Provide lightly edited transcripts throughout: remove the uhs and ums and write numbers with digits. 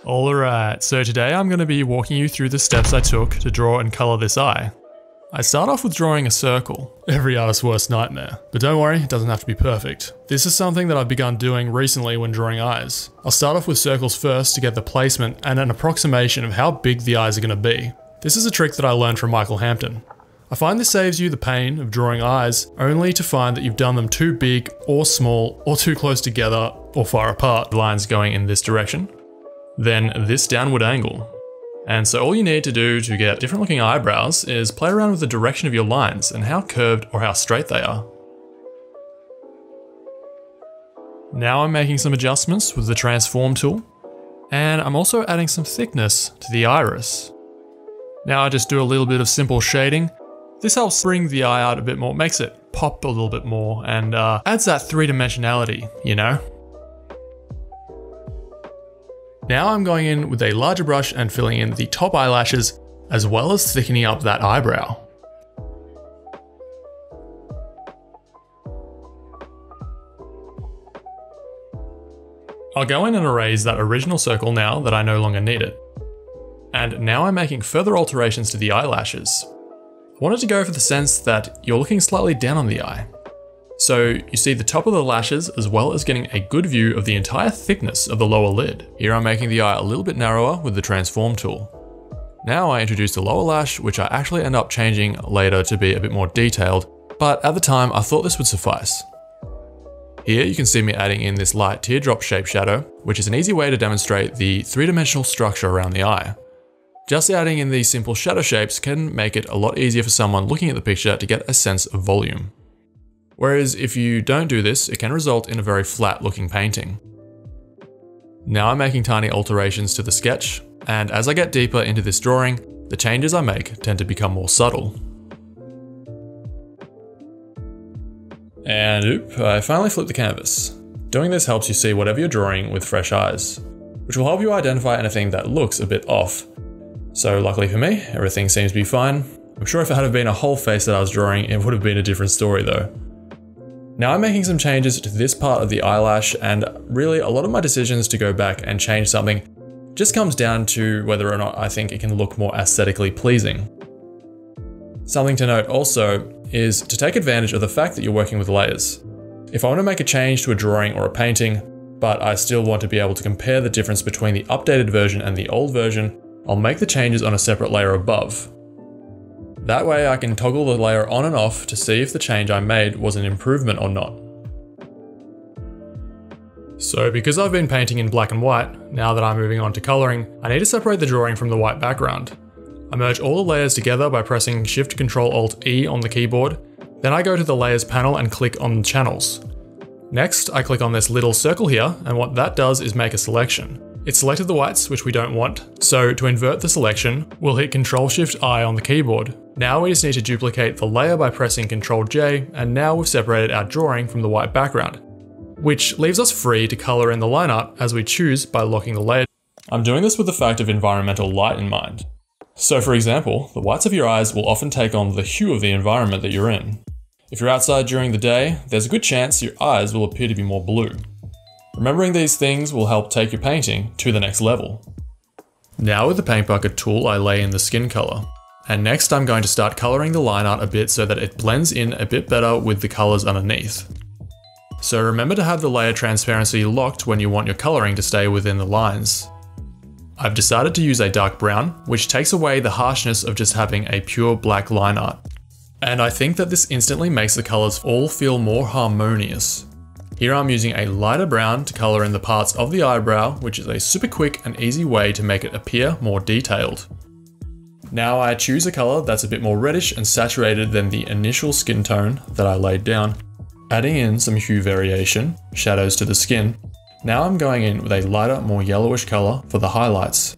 Alright, so today I'm going to be walking you through the steps I took to draw and colour this eye. I start off with drawing a circle, every artist's worst nightmare. But don't worry, it doesn't have to be perfect. This is something that I've begun doing recently when drawing eyes. I'll start off with circles first to get the placement and an approximation of how big the eyes are going to be. This is a trick that I learned from Michael Hampton. I find this saves you the pain of drawing eyes only to find that you've done them too big or small or too close together or far apart. The lines going in this direction, then this downward angle. And so all you need to do to get different looking eyebrows is play around with the direction of your lines and how curved or how straight they are. Now I'm making some adjustments with the transform tool, and I'm also adding some thickness to the iris. Now I just do a little bit of simple shading. This helps bring the eye out a bit more, makes it pop a little bit more, and adds that three-dimensionality, you know? Now I'm going in with a larger brush and filling in the top eyelashes, as well as thickening up that eyebrow. I'll go in and erase that original circle now that I no longer need it. And now I'm making further alterations to the eyelashes. I wanted to go for the sense that you're looking slightly down on the eye. So you see the top of the lashes as well as getting a good view of the entire thickness of the lower lid. Here I'm making the eye a little bit narrower with the transform tool. Now I introduce the lower lash, which I actually end up changing later to be a bit more detailed, but at the time I thought this would suffice. Here you can see me adding in this light teardrop shape shadow, which is an easy way to demonstrate the three-dimensional structure around the eye. Just adding in these simple shadow shapes can make it a lot easier for someone looking at the picture to get a sense of volume. Whereas if you don't do this, it can result in a very flat looking painting. Now I'm making tiny alterations to the sketch, and as I get deeper into this drawing, the changes I make tend to become more subtle. And oop, I finally flipped the canvas. Doing this helps you see whatever you're drawing with fresh eyes, which will help you identify anything that looks a bit off. So luckily for me, everything seems to be fine. I'm sure if it had been a whole face that I was drawing, it would have been a different story though. Now I'm making some changes to this part of the eyelash, and really a lot of my decisions to go back and change something just comes down to whether or not I think it can look more aesthetically pleasing. Something to note also is to take advantage of the fact that you're working with layers. If I want to make a change to a drawing or a painting, but I still want to be able to compare the difference between the updated version and the old version, I'll make the changes on a separate layer above. That way I can toggle the layer on and off to see if the change I made was an improvement or not. So because I've been painting in black and white, now that I'm moving on to colouring, I need to separate the drawing from the white background. I merge all the layers together by pressing Shift-Control-Alt-E on the keyboard, then I go to the Layers panel and click on Channels. Next, I click on this little circle here, and what that does is make a selection. It selected the whites, which we don't want, so to invert the selection, we'll hit Ctrl-Shift-I on the keyboard. Now we just need to duplicate the layer by pressing Ctrl-J, and now we've separated our drawing from the white background, which leaves us free to colour in the line art as we choose by locking the layer. I'm doing this with the fact of environmental light in mind. So for example, the whites of your eyes will often take on the hue of the environment that you're in. If you're outside during the day, there's a good chance your eyes will appear to be more blue. Remembering these things will help take your painting to the next level. Now with the paint bucket tool, I lay in the skin colour. And next I'm going to start colouring the line art a bit so that it blends in a bit better with the colours underneath. So remember to have the layer transparency locked when you want your colouring to stay within the lines. I've decided to use a dark brown, which takes away the harshness of just having a pure black line art. And I think that this instantly makes the colours all feel more harmonious. Here I'm using a lighter brown to colour in the parts of the eyebrow, which is a super quick and easy way to make it appear more detailed. Now I choose a colour that's a bit more reddish and saturated than the initial skin tone that I laid down, adding in some hue variation, shadows to the skin. Now I'm going in with a lighter, more yellowish colour for the highlights.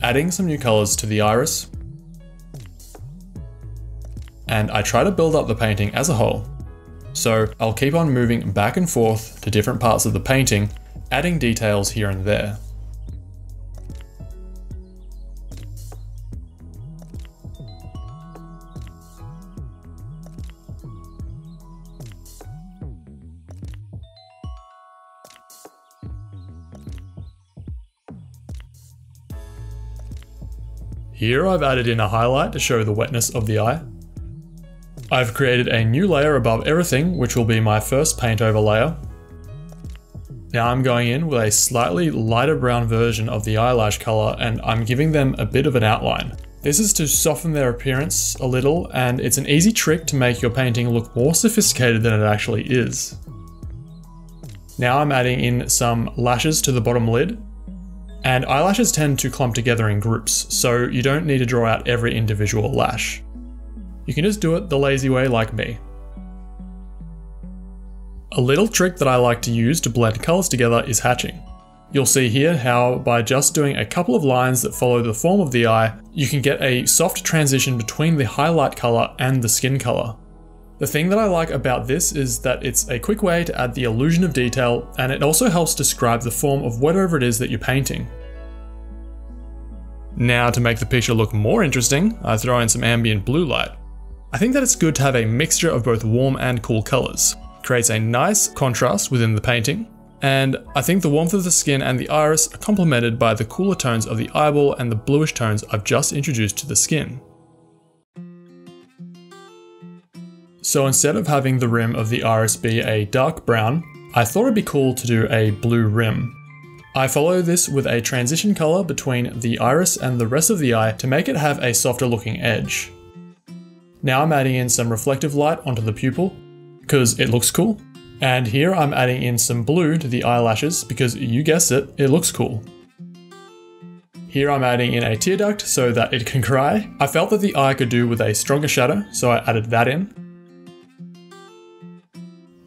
Adding some new colours to the iris. And I try to build up the painting as a whole. So I'll keep on moving back and forth to different parts of the painting, adding details here and there. Here I've added in a highlight to show the wetness of the eye. I've created a new layer above everything, which will be my first paint over layer. Now I'm going in with a slightly lighter brown version of the eyelash color, and I'm giving them a bit of an outline. This is to soften their appearance a little, and it's an easy trick to make your painting look more sophisticated than it actually is. Now I'm adding in some lashes to the bottom lid, and eyelashes tend to clump together in groups, so you don't need to draw out every individual lash. You can just do it the lazy way like me. A little trick that I like to use to blend colors together is hatching. You'll see here how by just doing a couple of lines that follow the form of the eye, you can get a soft transition between the highlight color and the skin color. The thing that I like about this is that it's a quick way to add the illusion of detail, and it also helps describe the form of whatever it is that you're painting. Now to make the picture look more interesting, I throw in some ambient blue light. I think that it's good to have a mixture of both warm and cool colors. It creates a nice contrast within the painting, and I think the warmth of the skin and the iris are complemented by the cooler tones of the eyeball and the bluish tones I've just introduced to the skin. So instead of having the rim of the iris be a dark brown, I thought it'd be cool to do a blue rim. I follow this with a transition color between the iris and the rest of the eye to make it have a softer looking edge. Now I'm adding in some reflective light onto the pupil, because it looks cool. And here I'm adding in some blue to the eyelashes because you guessed it, it looks cool. Here I'm adding in a tear duct so that it can cry. I felt that the eye could do with a stronger shadow, so I added that in.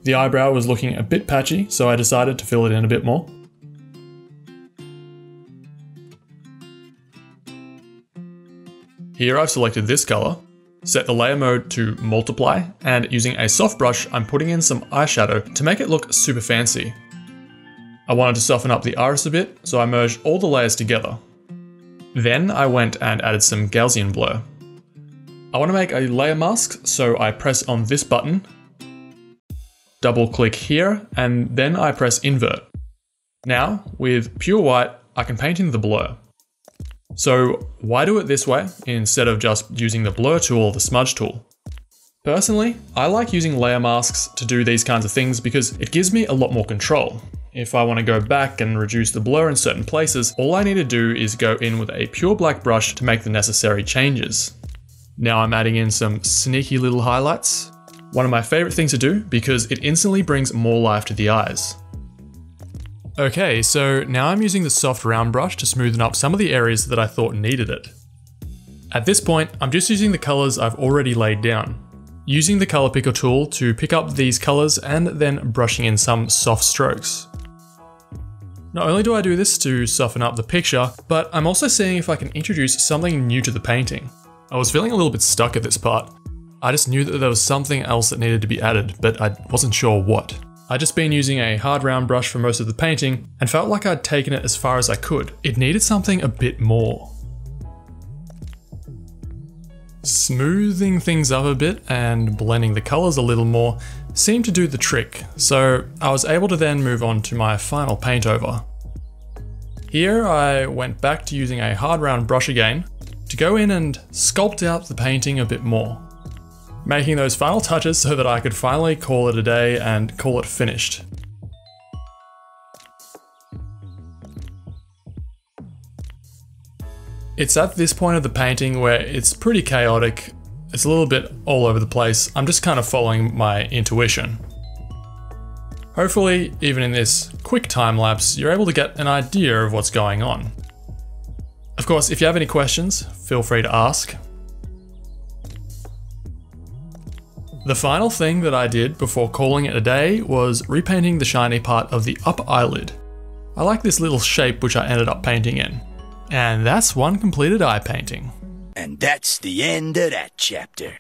The eyebrow was looking a bit patchy, so I decided to fill it in a bit more. Here I've selected this color, set the layer mode to multiply, and using a soft brush, I'm putting in some eyeshadow to make it look super fancy. I wanted to soften up the iris a bit, so I merged all the layers together. Then I went and added some Gaussian blur. I want to make a layer mask, so I press on this button, double click here, and then I press invert. Now, with pure white, I can paint in the blur. So why do it this way instead of just using the blur tool or the smudge tool? Personally, I like using layer masks to do these kinds of things because it gives me a lot more control. If I want to go back and reduce the blur in certain places, all I need to do is go in with a pure black brush to make the necessary changes. Now I'm adding in some sneaky little highlights. One of my favorite things to do because it instantly brings more life to the eyes. Okay, so now I'm using the soft round brush to smoothen up some of the areas that I thought needed it. At this point, I'm just using the colors I've already laid down. Using the color picker tool to pick up these colors and then brushing in some soft strokes. Not only do I do this to soften up the picture, but I'm also seeing if I can introduce something new to the painting. I was feeling a little bit stuck at this part. I just knew that there was something else that needed to be added, but I wasn't sure what. I'd just been using a hard round brush for most of the painting and felt like I'd taken it as far as I could. It needed something a bit more. Smoothing things up a bit and blending the colors a little more seemed to do the trick, so I was able to then move on to my final paint over. Here I went back to using a hard round brush again to go in and sculpt out the painting a bit more, making those final touches so that I could finally call it a day and call it finished. It's at this point of the painting where it's pretty chaotic, it's a little bit all over the place, I'm just kind of following my intuition. Hopefully, even in this quick time lapse, you're able to get an idea of what's going on. Of course, if you have any questions, feel free to ask. The final thing that I did before calling it a day was repainting the shiny part of the upper eyelid. I like this little shape which I ended up painting in. And that's one completed eye painting. And that's the end of that chapter.